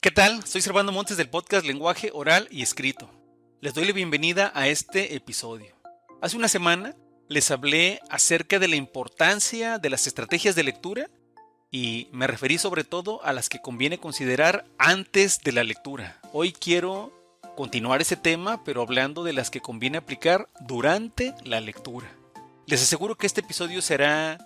¿Qué tal? Soy Servando Montes del podcast Lenguaje Oral y Escrito. Les doy la bienvenida a este episodio. Hace una semana les hablé acerca de la importancia de las estrategias de lectura y me referí sobre todo a las que conviene considerar antes de la lectura. Hoy quiero continuar ese tema, pero hablando de las que conviene aplicar durante la lectura. Les aseguro que este episodio será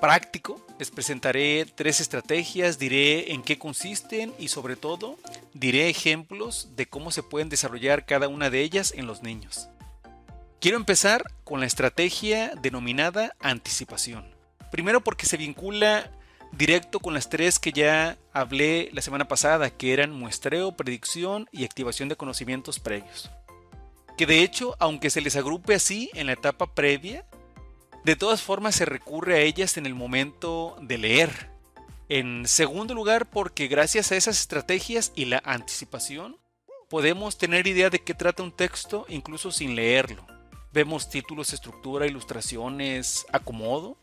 práctico. Les presentaré 3 estrategias, diré en qué consisten y sobre todo diré ejemplos de cómo se pueden desarrollar cada una de ellas en los niños. Quiero empezar con la estrategia denominada anticipación. Primero porque se vincula directo con las 3 que ya hablé la semana pasada, que eran muestreo, predicción y activación de conocimientos previos. Que de hecho, aunque se les agrupe así en la etapa previa, de todas formas se recurre a ellas en el momento de leer. En segundo lugar, porque gracias a esas estrategias y la anticipación, podemos tener idea de qué trata un texto incluso sin leerlo. Vemos títulos, estructura, ilustraciones, acomodo.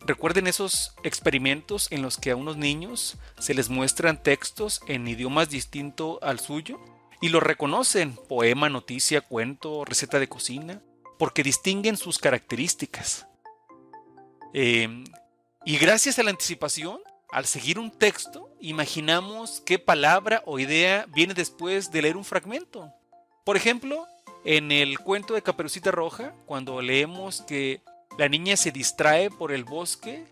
Recuerden esos experimentos en los que a unos niños se les muestran textos en idiomas distintos al suyo y lo reconocen, poema, noticia, cuento, receta de cocina, porque distinguen sus características. Y gracias a la anticipación, al seguir un texto, imaginamos qué palabra o idea viene después de leer un fragmento. Por ejemplo, en el cuento de Caperucita Roja, cuando leemos que la niña se distrae por el bosque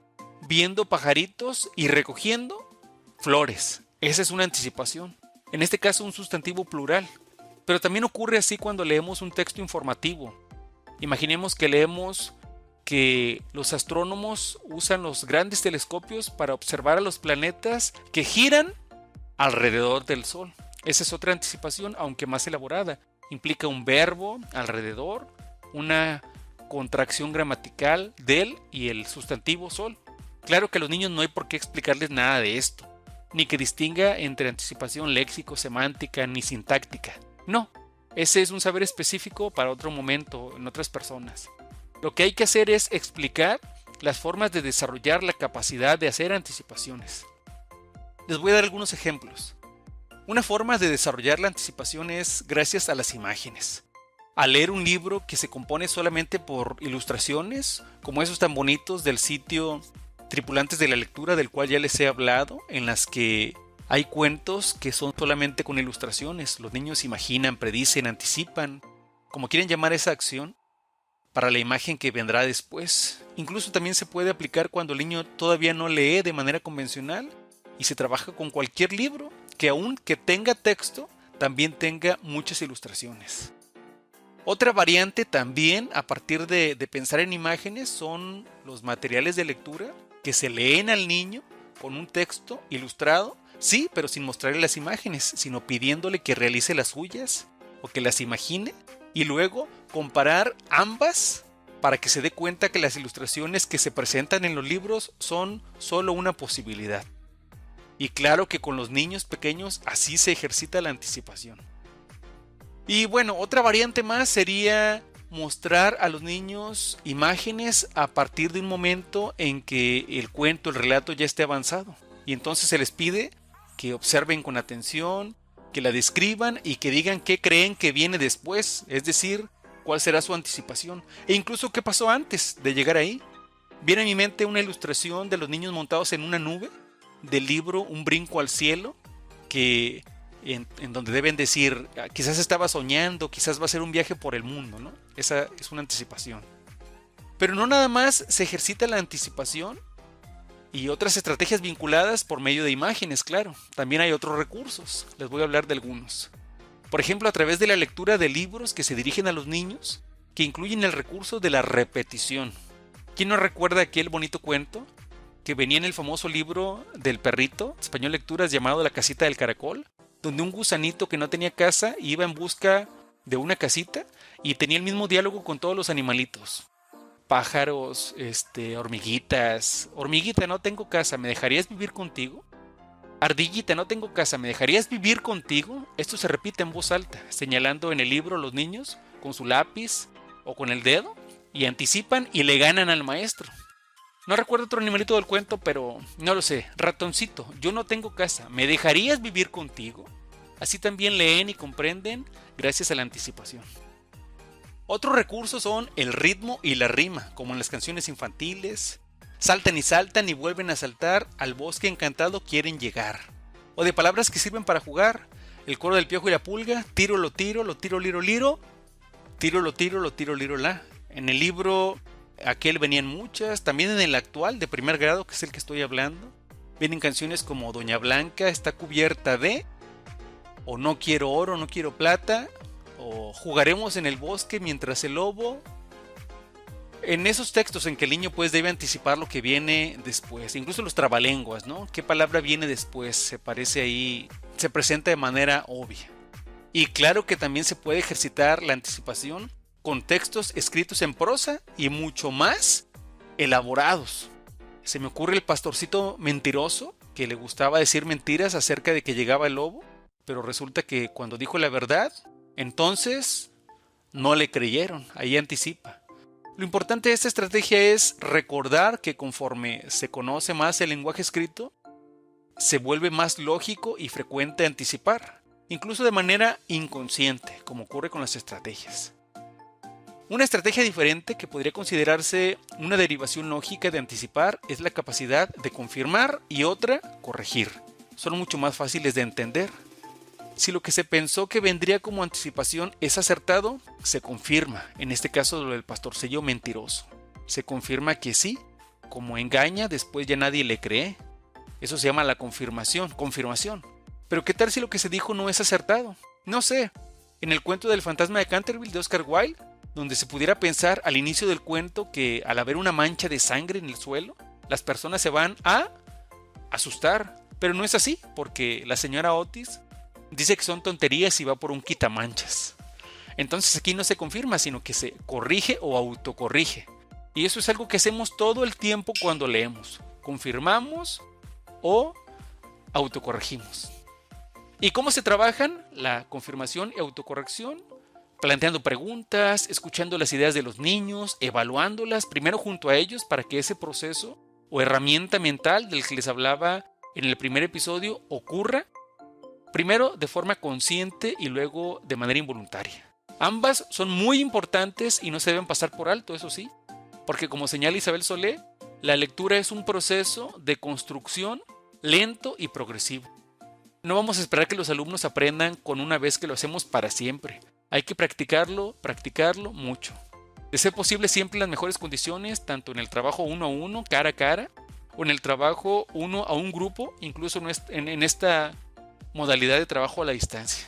viendo pajaritos y recogiendo flores. Esa es una anticipación. En este caso, un sustantivo plural. Pero también ocurre así cuando leemos un texto informativo. Imaginemos que leemos que los astrónomos usan los grandes telescopios para observar a los planetas que giran alrededor del Sol. Esa es otra anticipación, aunque más elaborada. Implica un verbo, alrededor, una contracción gramatical del y el sustantivo Sol. Claro que a los niños no hay por qué explicarles nada de esto, ni que distinga entre anticipación léxico, semántica, ni sintáctica. No, ese es un saber específico para otro momento, en otras personas. Lo que hay que hacer es explicar las formas de desarrollar la capacidad de hacer anticipaciones. Les voy a dar algunos ejemplos. Una forma de desarrollar la anticipación es gracias a las imágenes. Al leer un libro que se compone solamente por ilustraciones, como esos tan bonitos del sitio Tripulantes de la Lectura, del cual ya les he hablado, en las que hay cuentos que son solamente con ilustraciones. Los niños imaginan, predicen, anticipan, como quieren llamar esa acción, para la imagen que vendrá después. Incluso también se puede aplicar cuando el niño todavía no lee de manera convencional y se trabaja con cualquier libro que aunque tenga texto, también tenga muchas ilustraciones. Otra variante también a partir de pensar en imágenes son los materiales de lectura que se leen al niño con un texto ilustrado, sí, pero sin mostrarle las imágenes, sino pidiéndole que realice las suyas o que las imagine y luego comparar ambas para que se dé cuenta que las ilustraciones que se presentan en los libros son solo una posibilidad. Y claro que con los niños pequeños así se ejercita la anticipación. Y bueno, otra variante más sería mostrar a los niños imágenes a partir de un momento en que el cuento, el relato ya esté avanzado. Y entonces se les pide que observen con atención, que la describan y que digan qué creen que viene después, es decir, cuál será su anticipación e incluso qué pasó antes de llegar ahí. Viene a mi mente una ilustración de los niños montados en una nube del libro Un brinco al cielo, que en donde deben decir, quizás estaba soñando, quizás va a ser un viaje por el mundo, ¿no? Esa es una anticipación. Pero no nada más se ejercita la anticipación y otras estrategias vinculadas por medio de imágenes, claro. También hay otros recursos, les voy a hablar de algunos. Por ejemplo, a través de la lectura de libros que se dirigen a los niños, que incluyen el recurso de la repetición. ¿Quién no recuerda aquel bonito cuento que venía en el famoso libro del perrito, Español Lecturas, llamado La casita del caracol? Donde un gusanito que no tenía casa iba en busca de una casita y tenía el mismo diálogo con todos los animalitos. Pájaros, hormiguitas. Hormiguita, no tengo casa, ¿me dejarías vivir contigo? Ardillita, no tengo casa, ¿me dejarías vivir contigo? Esto se repite en voz alta, señalando en el libro los niños con su lápiz o con el dedo y anticipan y le ganan al maestro. No recuerdo otro animalito del cuento, pero no lo sé. Ratoncito, yo no tengo casa. ¿Me dejarías vivir contigo? Así también leen y comprenden gracias a la anticipación. Otros recursos son el ritmo y la rima, como en las canciones infantiles. Saltan y vuelven a saltar, al bosque encantado quieren llegar. O de palabras que sirven para jugar. El coro del piojo y la pulga, tiro, lo tiro, liro, liro. Tiro, lo tiro, liro, la. En el libro aquel venían muchas, también en el actual de primer grado, que es el que estoy hablando. Vienen canciones como Doña Blanca está cubierta de, o No quiero oro, no quiero plata, o Jugaremos en el bosque mientras el lobo. En esos textos en que el niño pues debe anticipar lo que viene después, incluso los trabalenguas, ¿no? ¿Qué palabra viene después? Se parece ahí, se presenta de manera obvia. Y claro que también se puede ejercitar la anticipación con textos escritos en prosa y mucho más elaborados. Se me ocurre el pastorcito mentiroso que le gustaba decir mentiras acerca de que llegaba el lobo, pero resulta que cuando dijo la verdad, entonces no le creyeron. Ahí anticipa. Lo importante de esta estrategia es recordar que conforme se conoce más el lenguaje escrito, se vuelve más lógico y frecuente anticipar, incluso de manera inconsciente, como ocurre con las estrategias. Una estrategia diferente que podría considerarse una derivación lógica de anticipar es la capacidad de confirmar y otra, corregir. Son mucho más fáciles de entender. Si lo que se pensó que vendría como anticipación es acertado, se confirma, en este caso lo del pastorcillo mentiroso. Se confirma que sí, como engaña, después ya nadie le cree. Eso se llama la confirmación. Pero ¿qué tal si lo que se dijo no es acertado? No sé, en el cuento del fantasma de Canterville de Oscar Wilde, donde se pudiera pensar al inicio del cuento que al haber una mancha de sangre en el suelo, las personas se van a asustar. Pero no es así, porque la señora Otis dice que son tonterías y va por un quitamanchas. Entonces aquí no se confirma, sino que se corrige o autocorrige. Y eso es algo que hacemos todo el tiempo cuando leemos. Confirmamos o autocorregimos. ¿Y cómo se trabajan la confirmación y autocorrección? Planteando preguntas, escuchando las ideas de los niños, evaluándolas primero junto a ellos para que ese proceso o herramienta mental del que les hablaba en el primer episodio ocurra. Primero de forma consciente y luego de manera involuntaria. Ambas son muy importantes y no se deben pasar por alto, eso sí, porque como señala Isabel Solé, la lectura es un proceso de construcción lento y progresivo. No vamos a esperar que los alumnos aprendan con una vez que lo hacemos para siempre. Hay que practicarlo mucho. De ser posible siempre en las mejores condiciones, tanto en el trabajo uno a uno, cara a cara, o en el trabajo uno a un grupo, incluso en esta modalidad de trabajo a la distancia.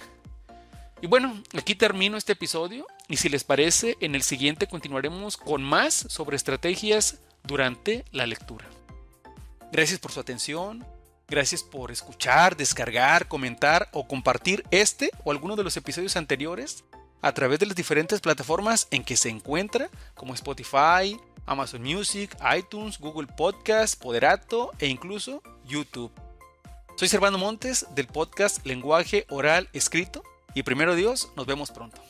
Y bueno, aquí termino este episodio y si les parece, en el siguiente continuaremos con más sobre estrategias durante la lectura. Gracias por su atención, gracias por escuchar, descargar, comentar o compartir este o alguno de los episodios anteriores a través de las diferentes plataformas en que se encuentra, como Spotify, Amazon Music, iTunes, Google Podcast, Poderato e incluso YouTube. Soy Servando Montes del podcast Lenguaje Oral Escrito y primero Dios, nos vemos pronto.